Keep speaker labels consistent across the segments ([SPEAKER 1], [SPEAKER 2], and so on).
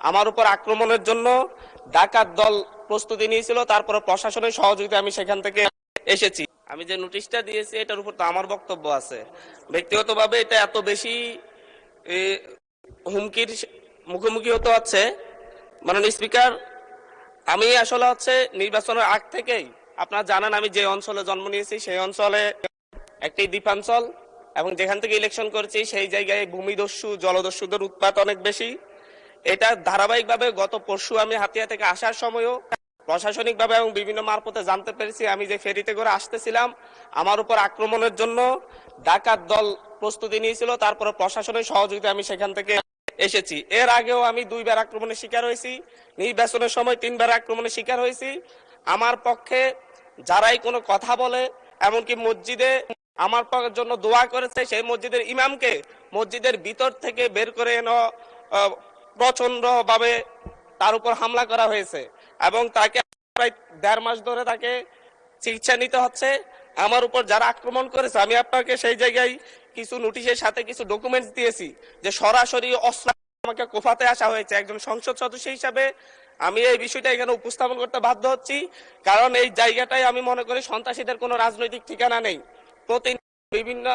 [SPEAKER 1] আমার উপর আক্রমণের জন্য ডাকাত দল প্রস্তুতি নিয়েছিল, তারপরে প্রশাসনের সহযোগিতা আমি সেখান থেকে এসেছি। আমি যে নোটিশটা দিয়েছি এটার উপর তো আমার বক্তব্য আছে। ব্যক্তিগতভাবে এটা এত বেশি হুমকির মুখোমুখি হতে হচ্ছে, মাননীয় স্পিকার, আমি আসলে নির্বাচনের আগ থেকেই আপনারা জানেন আমি যে অঞ্চলে জন্ম নিয়েছি সেই অঞ্চলে একটি দ্বীপাঞ্চল, এবং যেখান থেকে ইলেকশন করেছি সেই জায়গায় ভূমিদস্যু জলদস্যুদের উৎপাত অনেক বেশি। এটা ধারাবাহিকভাবে গত পরশু আমি হাতিয়া থেকে আসার সময়ও প্রশাসনিকভাবে এবং বিভিন্ন মারফতে জানতে পেরেছি। আমি যে ফেরিতে করে আসতেছিলাম আমার উপর আক্রমণের জন্য ডাকাত দল প্রস্তুতি নিয়েছিল, তারপরে প্রশাসনের সহযোগিতা আমি সেখান থেকে এসেছি। এর আগেও আমি 2বার আক্রমণের শিকার হয়েছি, নির্বাচনের সময় 3বার আক্রমণের শিকার হয়েছি। আমার পক্ষে যারাই কোনো কথা বলে, এমনকি মসজিদে আমার জন্য দোয়া করেছে, সেই মসজিদের ইমামকে মসজিদের ভিতর থেকে বের করে এনে প্রচন্ড ভাবে তার উপর হামলা করা হয়েছে এবং তাকে প্রায় 1.5 মাস ধরে তাকে চিকিৎসা নিতে হচ্ছে। আমার উপর যারা আক্রমণ করেছে আমি আপনাকে সেই জায়গায় কিছু নোটিশের সাথে কিছু ডকুমেন্টস দিয়েছি যে সরাসরি অস্ত্র আমাকে কোফাতে আসা হয়েছে। একজন সংসদ সদস্য হিসাবে আমি এই বিষয়টা এখানে উপস্থাপন করতে বাধ্য হচ্ছি, কারণ এই জায়গাটাই আমি মনে করি সন্ত্রাসীদের কোনো রাজনৈতিক ঠিকানা নেই। বিভিন্ন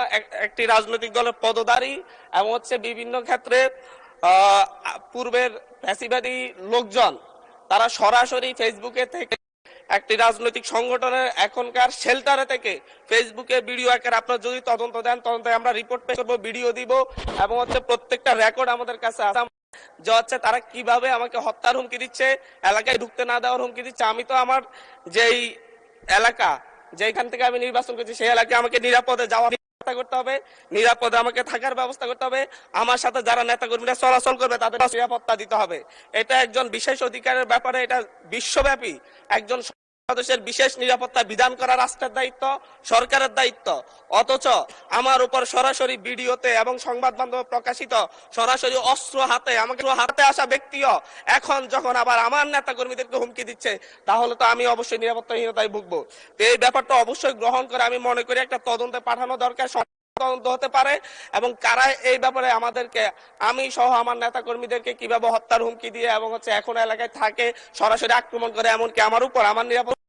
[SPEAKER 1] একটি রাজনৈতিক দলের পদধারী এবং বিভিন্ন ক্ষেত্রে পূর্বের ফ্যাসিবাদী লোকজন তারা সরাসরি ফেসবুকে থেকে একটি রাজনৈতিক সংগঠনের এখনকার শেল্টারে থেকে ফেসবুকে ভিডিও আকারে আপনারা যদি তদন্ত দেন, তদন্তে আমরা রিপোর্ট পেশ করবো, ভিডিও দিব এবং প্রত্যেকটা রেকর্ড আমাদের কাছে আছে যে তারা কিভাবে আমাকে হত্যার হুমকি দিচ্ছে, এলাকায় ঢুকতে না দেওয়ার হুমকি দিচ্ছে। আমি তো আমার যেই এলাকা যেখান থেকে আমি নির্বাচন করছি সেই এলাকায় আমাকে নিরাপদে যাওয়ার ব্যবস্থা করতে হবে, নিরাপদে আমাকে থাকার ব্যবস্থা করতে হবে, আমার সাথে যারা নেতাকর্মীরা চলাচল করবে তাদের নিরাপত্তা দিতে হবে। এটা একজন বিশেষ অধিকারের ব্যাপারে, এটা বিশ্বব্যাপী একজন সদস্যের বিশেষ নিরাপত্তা বিধান করা রাষ্ট্রের দায়িত্ব, সরকারের দায়িত্ব। অথচ আমার উপর সরাসরি ভিডিওতে এবং সংবাদ মাধ্যমে প্রকাশিত সরাসরি অস্ত্র হাতে আমাকে হাতে আসা ব্যক্তিও এখন যখন আবার আমার নেতা কর্মীদেরকে হুমকি দিচ্ছে, তাহলে তো আমি অবশ্যই নিরাপত্তাহীনতায় ভুগবো। তো এই ব্যাপারটা অবশ্যই গ্রহণ করে আমি মনে করি একটা তদন্তে পাঠানো দরকার, তদন্ত হতে পারে এবং কারা এই ব্যাপারে আমাদেরকে, আমি সহ আমার নেতা কর্মীদেরকে কিভাবে হত্যার হুমকি দিয়ে এবং এখন এলাকায় থাকে সরাসরি আক্রমণ করে, এমনকি আমার উপর আমার নিরাপত্তা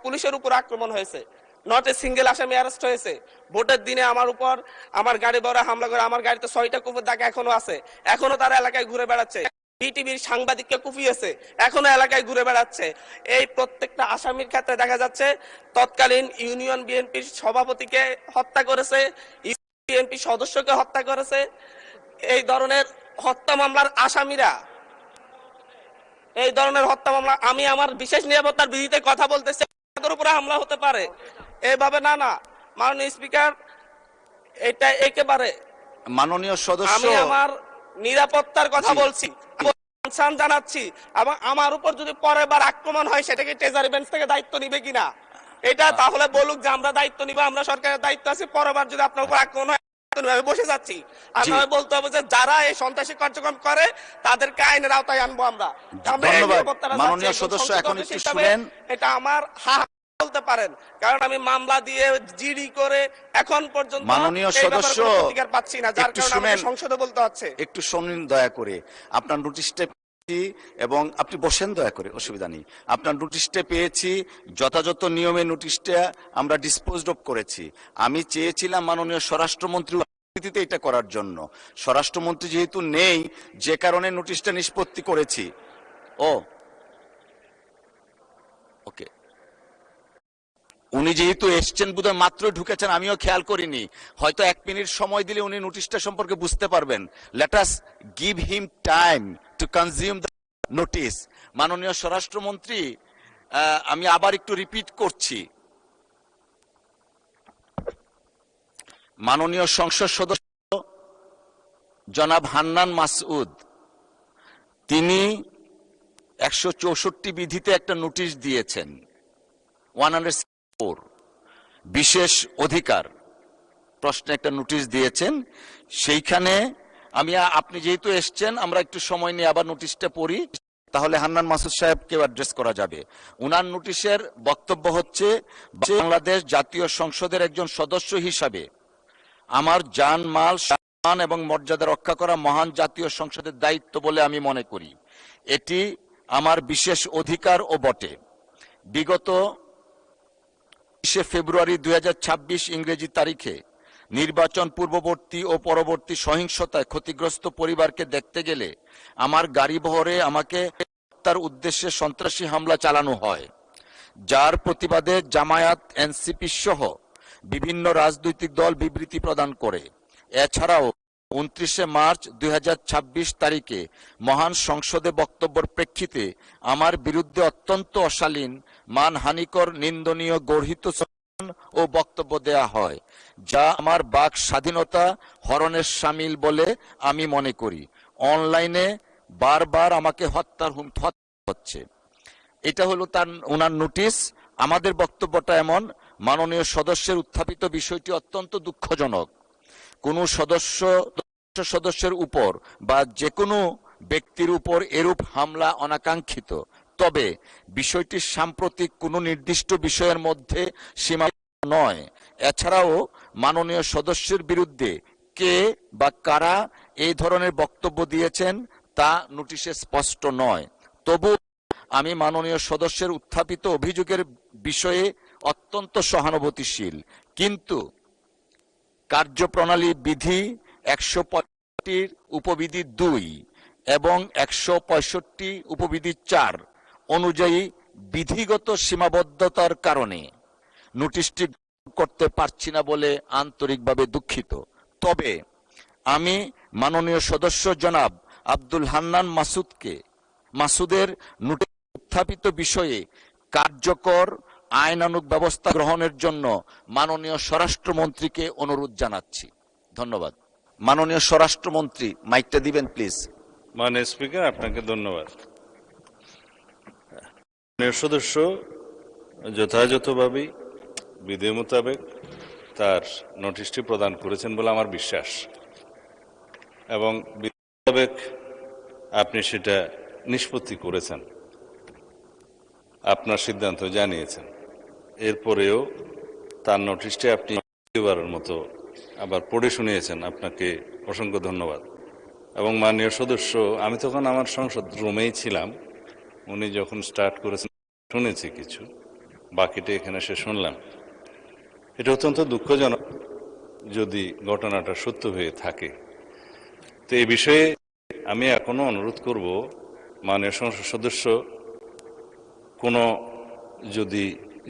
[SPEAKER 1] পুলিশের উপর আক্রমণ হয়েছে, নট এ সিঙ্গেল আসামি অ্যারেস্ট হয়েছে। ভোটের দিনে আমার উপর আমার গাড়ি বড় হামলা করে, আমার গাড়িতে 6টা কুকুর দাগ এখনো আছে, এখনো তারা এলাকায় ঘুরে বেড়াচ্ছে। বিটিভির সাংবাদিককে কুপিয়েছে, এখনো এলাকায় ঘুরে বেড়াচ্ছে। এই প্রত্যেকটা আসামির ক্ষেত্রে দেখা যাচ্ছে তৎকালীন ইউনিয়ন বিএনপির সভাপতিকে হত্যা করেছে, বিএনপি সদস্যকে হত্যা করেছে। এই ধরনের হত্যা মামলার আসামিরা, এই ধরনের হত্যা মামলা, আমি আমার বিশেষ নিরাপত্তার বিধিতে কথা বলতেছি, তাদের উপরে হামলা হতে পারে এইভাবে না। মাননীয় স্পিকার, এটা একেবারে
[SPEAKER 2] মাননীয় সদস্য,
[SPEAKER 1] আমি আমার নিরাপত্তার কথা বলছি, জানাচ্ছি, এবং আমার উপর যদি পরের বার আক্রমণ হয় সেটাকে ট্রেজারি বেঞ্চ থেকে দায়িত্ব নিবে কিনা এটা তাহলে বলুক যে আমরা দায়িত্ব নিব, আমরা সরকারের দায়িত্ব আছে। পরের বার যদি আপনার উপর আক্রমণ হয় বসে যাচ্ছি, আর নয় বলতে হবে যে যারা এই সন্ত্রাসী কার্যক্রম করে তাদেরকে আইনের আওতায় আনবো আমরা।
[SPEAKER 2] মাননীয় সদস্য, এখন একটু শুনেন,
[SPEAKER 1] এটা আমার বলতে পারেন, কারণ আমি মামলা দিয়ে জিডি করে এখন পর্যন্ত
[SPEAKER 2] মাননীয় সদস্য
[SPEAKER 1] অধিকার পাচ্ছি না, যার কারণে আমাকে সংসদে বলতে হচ্ছে।
[SPEAKER 2] একটু শুনুন দয়া করে, আপনার নোটিশটা এবং আপনি বসেন দয়া করে, অসুবিধা নেই। আপনার নোটিশটা পেয়েছি, যথাযথ নিয়মে নোটিশটা আমরা ডিসপোজড অফ করেছি। আমি চেয়েছিলাম মাননীয় স্বরাষ্ট্রমন্ত্রী এটা করার জন্য, স্বরাষ্ট্রমন্ত্রী যেহেতু নেই, যে কারণে নোটিশটা নিষ্পত্তি করেছি। ওকে, উনি যেহেতু এসছেন বোধহয় মাত্র ঢুকেছেন, আমিও খেয়াল করিনি, হয়তো 1 মিনিট সময় দিলে উনি নোটিশটা সম্পর্কে বুঝতে পারবেন। Let us give him time to consume the notice. মাননীয় স্বরাষ্ট্রমন্ত্রী, আমি আবার একটু রিপিট করছি, মাননীয় সংসদ সদস্য জনাব হান্নান মাসউদ, তিনি 164 বিধিতে একটা নোটিশ দিয়েছেন, 104 বিশেষ অধিকার প্রশ্নে একটা নোটিশ দিয়েছেন। সেইখানে আপনি যেহেতু এসছেন, আমরা একটু সময় নিয়ে আবার নোটিশটা পড়ি, তাহলে হান্নান মাসুদ সাহেবকে অ্যাড্রেস করা যাবে। উনার নোটিশের বক্তব্য হচ্ছে, বাংলাদেশ জাতীয় সংসদের একজন সদস্য হিসাবে আমার জান মাল সম্মান এবং মর্যাদা রক্ষা করা মহান জাতীয় সংসদের দায়িত্ব বলে আমি মনে করি। এটি আমার বিশেষ অধিকারও বটে। বিগত 20 ফেব্রুয়ারি 2026 ইংরেজি তারিখে নির্বাচন পূর্ববর্তী ও পরবর্তী সহিংসতায় ক্ষতিগ্রস্ত পরিবারকে দেখতে গেলে আমার গাড়িবহরে আমাকে হত্যার উদ্দেশ্যে সন্ত্রাসী হামলা চালানো হয়, যার প্রতিবাদে জামায়াত, এনসিপি সহ বিভিন্ন রাজনৈতিক দল বিবৃতি প্রদান করে। এছাড়াও 29 মার্চ 2026 তারিখে মহান সংসদে বক্তব্যের প্রেক্ষিতে আমার বিরুদ্ধে অত্যন্ত অশালীন, মানহানিকর, নিন্দনীয়, গর্হিত ও বক্তব্য দেয়া হয়, যা আমার বাক স্বাধীনতা হরণের শামিল বলে আমি মনে করি। অনলাইনে বারবার আমাকে হত্যার হুমকি হচ্ছে। এটা হলো ওনার নোটিশ। আমাদের বক্তব্যটা এমন, মাননীয় সদস্যের উত্থাপিত বিষয়টি অত্যন্ত দুঃখজনক। কোনো সদস্যের উপর বা যে কোনো ব্যক্তির উপর এরূপ হামলা অনাকাঙ্ক্ষিত, তবে বিষয়টি সাম্প্রতিক কোনো নির্দিষ্ট বিষয়ের মধ্যে সীমাবদ্ধ নয়। এছাড়াও মাননীয় সদস্যের বিরুদ্ধে কে বা কারা এই ধরনের বক্তব্য দিয়েছেন তা নোটিশে স্পষ্ট নয়। তবু আমি মাননীয় সদস্যের উত্থাপিত অভিযোগের বিষয়ে অত্যন্ত সহানুভূতিশীল, কিন্তু কার্যপ্রণালী বিধি 165 উপবিধি 2 এবং 165 উপবিধি 4 অনুযায়ী বিধিগত সীমাবদ্ধতার কারণে নোটিশটি করতে পারছি না বলে আন্তরিকভাবে দুঃখিত। তবে আমি মাননীয় সদস্য জনাব আব্দুল হান্নান মাসুদের নোটিশ উত্থাপিত বিষয়ে কার্যকর আইনানুগ ব্যবস্থা গ্রহণের জন্য মাননীয় স্বরাষ্ট্রমন্ত্রীকে অনুরোধ জানাচ্ছি। ধন্যবাদ। মাননীয় স্বরাষ্ট্রমন্ত্রী, মাইকটা দিবেন প্লিজ।
[SPEAKER 3] মাননীয় স্পিকার, আপনাকে ধন্যবাদ। মাননীয় সদস্য যথাযথভাবে বিধি মোতাবেক তার নোটিশটি প্রদান করেছেন বলে আমার বিশ্বাস, এবং বিধি মোতাবেক আপনি সেটা নিষ্পত্তি করেছেন, আপনার সিদ্ধান্ত জানিয়েছেন। এরপরেও তার নোটিশটি আপনি দ্বিতীয়বারের মতো আবার পড়ে শুনিয়েছেন, আপনাকে অসংখ্য ধন্যবাদ। এবং মাননীয় সদস্য, আমি তখন আমার সংসদ রুমেই ছিলাম, উনি যখন স্টার্ট করেছেন শুনেছি কিছু, বাকিটা এখানে এসে শুনলাম। এটা অত্যন্ত দুঃখজনক যদি ঘটনাটা সত্য হয়ে থাকে। তো এই বিষয়ে আমি এখনো অনুরোধ করব, মাননীয় সংসদ সদস্য কোনো যদি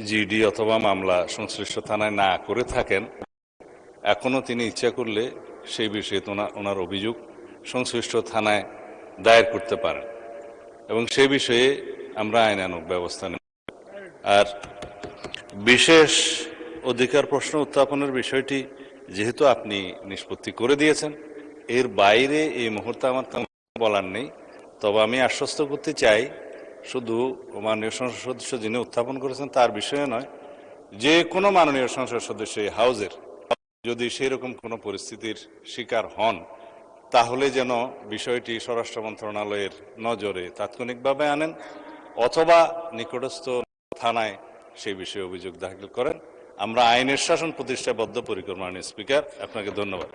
[SPEAKER 3] জিডি অথবা মামলা সংশ্লিষ্ট থানায় না করে থাকেন, এখনো তিনি ইচ্ছা করলে সেই বিষয়ে ওনার অভিযোগ সংশ্লিষ্ট থানায় দায়ের করতে পারেন, এবং সেই বিষয়ে আমরা আইনানুগ ব্যবস্থা নেব। আর বিশেষ অধিকার প্রশ্ন উত্থাপনের বিষয়টি যেহেতু আপনি নিষ্পত্তি করে দিয়েছেন, এর বাইরে এই মুহূর্তে আমার বলার নেই। তবে আমি আশ্বস্ত করতে চাই, শুধু মাননীয় সংসদ সদস্য যিনি উত্থাপন করেছেন তার বিষয়ে নয়, যে কোনো মাননীয় সংসদ সদস্য হাউজের যদি সেই রকম কোনো পরিস্থিতির শিকার হন, তাহলে যেন বিষয়টি স্বরাষ্ট্র মন্ত্রণালয়ের নজরে তাৎক্ষণিকভাবে আনেন, অথবা নিকটস্থ থানায় সেই বিষয়ে অভিযোগ দাখিল করেন। আমরা আইনের শাসন প্রতিষ্ঠায় বদ্ধপরিকর। মাননীয় স্পিকার, আপনাকে ধন্যবাদ।